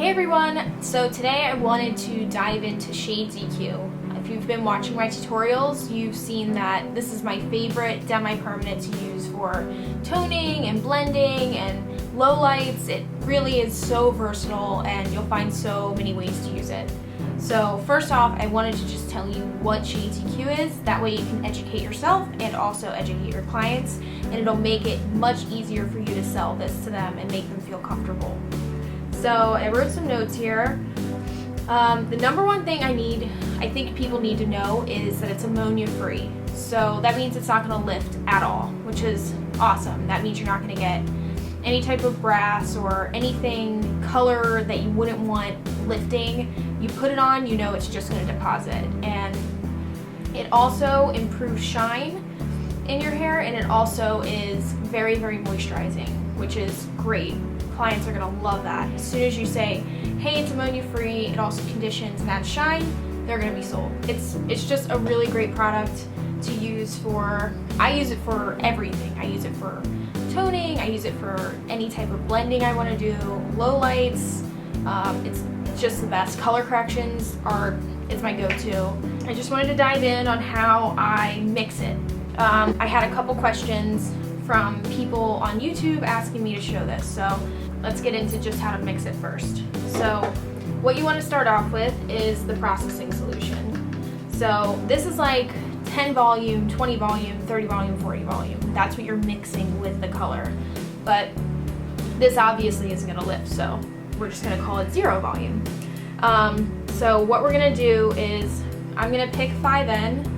Hey everyone! So today I wanted to dive into Shades EQ. If you've been watching my tutorials, you've seen that this is my favorite Demi-Permanent to use for toning and blending and lowlights. It really is so versatile and you'll find so many ways to use it. So first off, I wanted to just tell you what Shades EQ is. That way you can educate yourself and also educate your clients, and it'll make it much easier for you to sell this to them and make them feel comfortable. So I wrote some notes here. The number one thing I think people need to know is that it's ammonia free. So that means it's not gonna lift at all, which is awesome. That means you're not gonna get any type of brass or anything color that you wouldn't want lifting. You put it on, you know it's just gonna deposit. And it also improves shine in your hair, and it also is very, very moisturizing, which is great. Clients are gonna love that. As soon as you say, hey, it's ammonia free, it also conditions and adds shine, they're gonna be sold. It's just a really great product to use for, I use it for everything. I use it for toning, I use it for any type of blending I wanna do, low lights, it's just the best. Color corrections it's my go-to. I just wanted to dive in on how I mix it. I had a couple questions from people on YouTube asking me to show this, so let's get into just how to mix it first. So what you want to start off with is the processing solution. So this is like 10 volume, 20 volume, 30 volume, 40 volume. That's what you're mixing with the color. But this obviously isn't going to lift, so we're just going to call it 0 volume. So what we're going to do is I'm going to pick 5N.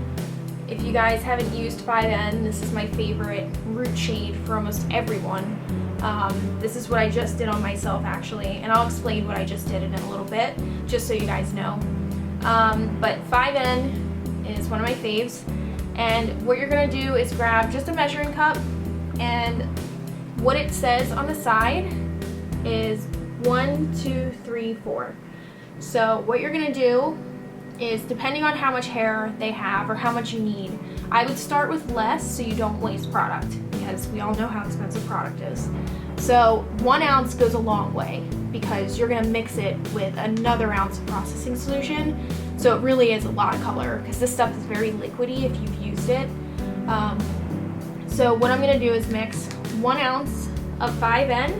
If you guys haven't used 5N, this is my favorite root shade for almost everyone. This is what I just did on myself actually, and I'll explain what I just did in a little bit, just so you guys know. But 5N is one of my faves, and what you're gonna do is grab just a measuring cup, and what it says on the side is 1, 2, 3, 4. So what you're gonna do is, depending on how much hair they have or how much you need, I would start with less so you don't waste product, because we all know how expensive product is. So 1 ounce goes a long way because you're gonna mix it with another ounce of processing solution. So it really is a lot of color because this stuff is very liquidy if you've used it. So what I'm gonna do is mix 1 ounce of 5N,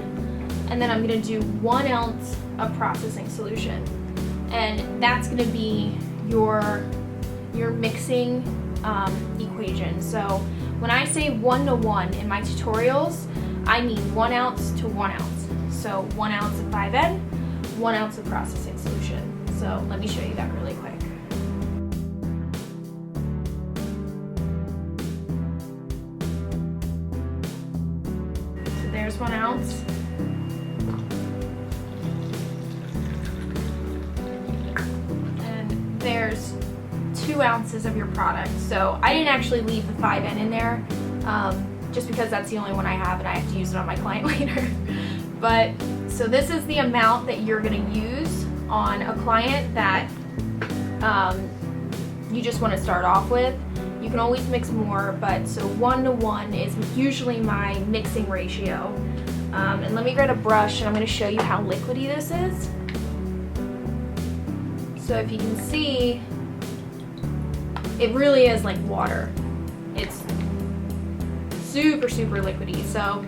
and then I'm gonna do 1 ounce of processing solution. And that's going to be your mixing equation. So when I say 1:1 in my tutorials, I mean 1 ounce to 1 ounce. So 1 ounce of 5N, 1 ounce of processing solution. So let me show you that really quick. So there's 1 ounce. There's 2 ounces of your product. So I didn't actually leave the 5N in there, just because that's the only one I have and I have to use it on my client later. But so this is the amount that you're gonna use on a client that you just wanna start off with. You can always mix more, but so 1:1 is usually my mixing ratio. And let me grab a brush and I'm gonna show you how liquidy this is. So if you can see, it really is like water. It's super, super liquidy. So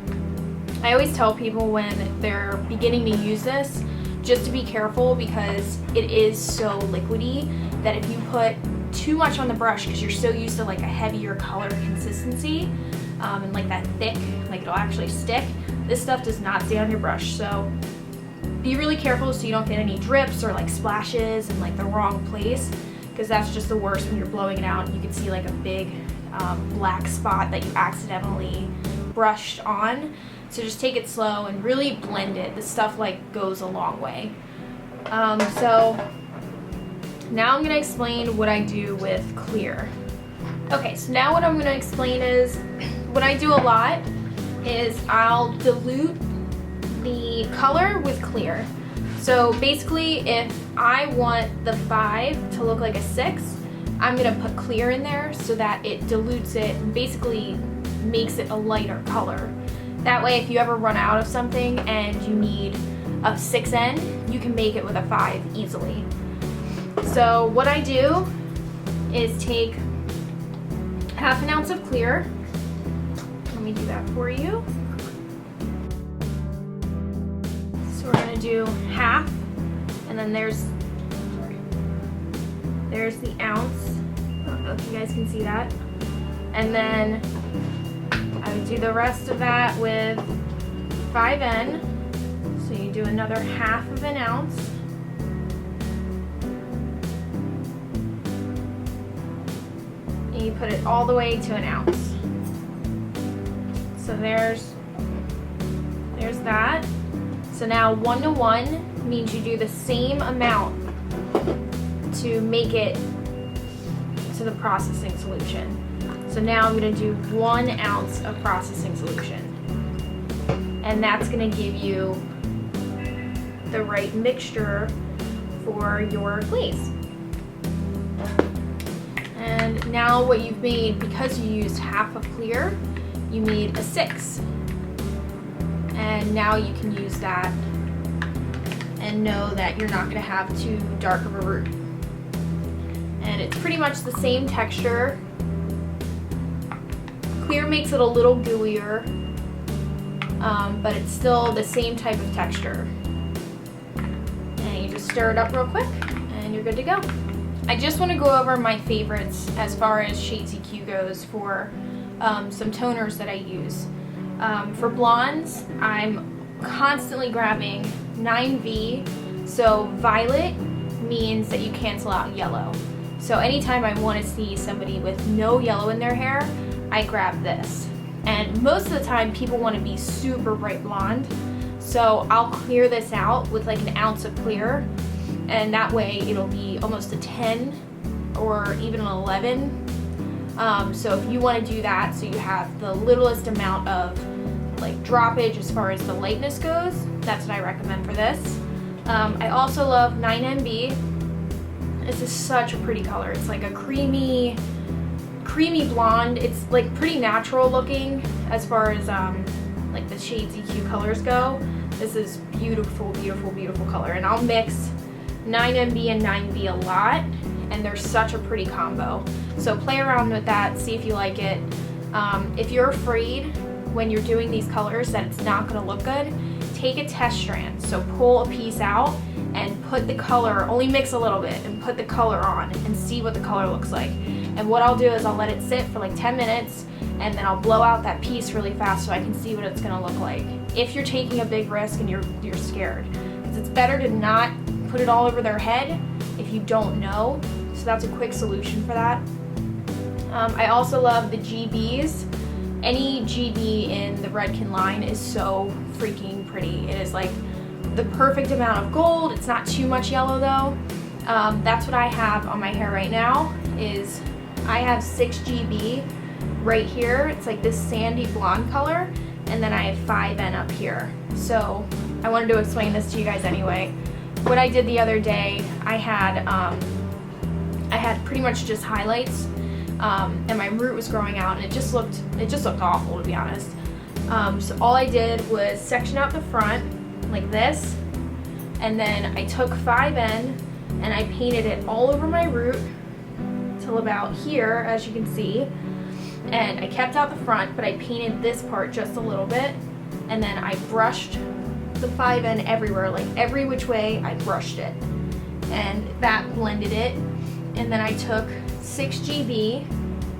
I always tell people when they're beginning to use this, just to be careful because it is so liquidy that if you put too much on the brush, because you're so used to like a heavier color consistency, and like that thick, like it'll actually stick, this stuff does not stay on your brush. So be really careful so you don't get any drips or like splashes in like the wrong place, because that's just the worst when you're blowing it out and you can see like a big black spot that you accidentally brushed on. So just take it slow and really blend it. This stuff like goes a long way. So now I'm gonna explain what I do with clear. Okay, so now what I'm gonna explain is, what I do a lot is I'll dilute the color with clear. So basically if I want the 5 to look like a 6, I'm gonna put clear in there so that it dilutes it and basically makes it a lighter color. That way if you ever run out of something and you need a 6N, you can make it with a 5 easily. So what I do is take half an ounce of clear. Let me do that for you. So we're gonna do half, and then there's the ounce. I don't know if you guys can see that. And then I would do the rest of that with 5N. So you do another half of an ounce. And you put it all the way to an ounce. So there's that. So now 1 to 1 means you do the same amount to make it to the processing solution. So now I'm gonna do 1 ounce of processing solution. And that's gonna give you the right mixture for your glaze. And now what you've made, because you used half of clear, you made a 6. And now you can use that and know that you're not gonna have too dark of a root. And it's pretty much the same texture. Clear makes it a little gooier, but it's still the same type of texture. And you just stir it up real quick and you're good to go. I just want to go over my favorites as far as Shades EQ goes for some toners that I use. For blondes, I'm constantly grabbing 9V. So violet means that you cancel out yellow. So anytime I want to see somebody with no yellow in their hair, I grab this. And most of the time people want to be super bright blonde. So I'll clear this out with like an ounce of clear, and that way it'll be almost a 10 or even an 11. So if you want to do that, so you have the littlest amount of like droppage as far as the lightness goes, that's what I recommend for this. I also love 9MB. This is such a pretty color. It's like a creamy blonde. It's like pretty natural looking as far as like the Shades EQ colors go. This is beautiful, beautiful, beautiful color. And I'll mix 9MB and 9V a lot, and they're such a pretty combo. So play around with that, see if you like it. If you're afraid when you're doing these colors that it's not gonna look good, take a test strand. So pull a piece out and put the color, only mix a little bit, and put the color on and see what the color looks like. And what I'll do is I'll let it sit for like 10 minutes, and then I'll blow out that piece really fast so I can see what it's gonna look like. If you're taking a big risk and you're scared, because it's better to not put it all over their head if you don't know. So that's a quick solution for that. I also love the GBs. Any GB in the Redken line is so freaking pretty. It is like the perfect amount of gold. It's not too much yellow though. That's what I have on my hair right now. Is I have 6 GB right here. It's like this sandy blonde color, and then I have 5N up here. So I wanted to explain this to you guys anyway. What I did the other day, I had pretty much just highlights, and my root was growing out, and it just looked awful, to be honest. So all I did was section out the front like this, and then I took 5N and I painted it all over my root till about here, as you can see. And I kept out the front, but I painted this part just a little bit, and then I brushed the 5N everywhere, like every which way I brushed it, and that blended it. And then I took 6 GB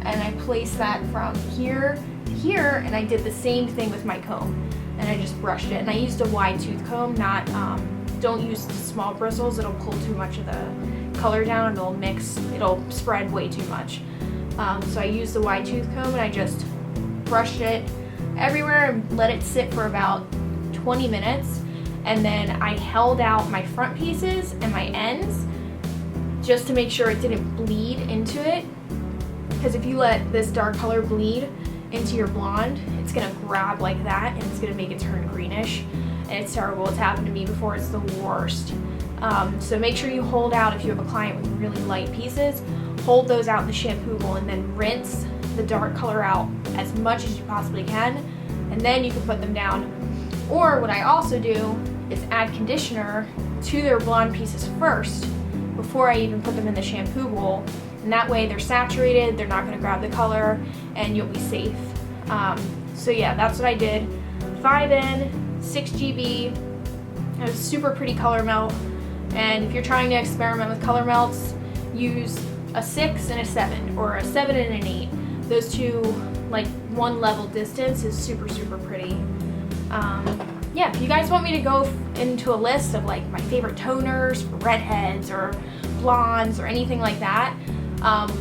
and I placed that from here to here, and I did the same thing with my comb, and I just brushed it. And I used a wide tooth comb, not don't use small bristles, it'll pull too much of the color down and it'll spread way too much. So I used the wide tooth comb, and I just brushed it everywhere and let it sit for about 20 minutes. And then I held out my front pieces and my ends just to make sure it didn't bleed into it. Because if you let this dark color bleed into your blonde, it's gonna grab like that and it's gonna make it turn greenish. And it's terrible. It's happened to me before. It's the worst. So make sure you hold out, if you have a client with really light pieces, hold those out in the shampoo bowl and then rinse the dark color out as much as you possibly can, and then you can put them down. Or what I also do is add conditioner to their blonde pieces first before I even put them in the shampoo bowl, and that way they're saturated, they're not going to grab the color, and you'll be safe. So yeah, that's what I did. 5 in, 6 GB. It was a super pretty color melt, and if you're trying to experiment with color melts, use a 6 and a 7, or a 7 and an 8. Those two, like, one level distance is super pretty. Yeah, if you guys want me to go into a list of like my favorite toners for redheads or blondes or anything like that,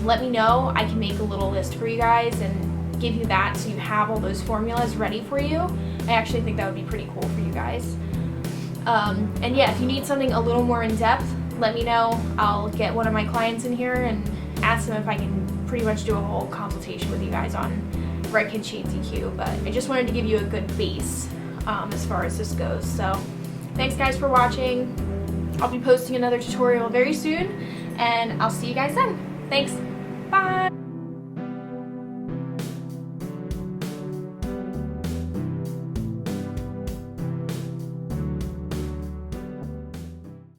let me know. I can make a little list for you guys and give you that so you have all those formulas ready for you. I actually think that would be pretty cool for you guys. And yeah, if you need something a little more in depth, let me know. I'll get one of my clients in here and ask them if I can pretty much do a whole consultation with you guys on Redken Shades EQ, but I just wanted to give you a good base as far as this goes. So thanks guys for watching. I'll be posting another tutorial very soon, and I'll see you guys then. Thanks. Bye.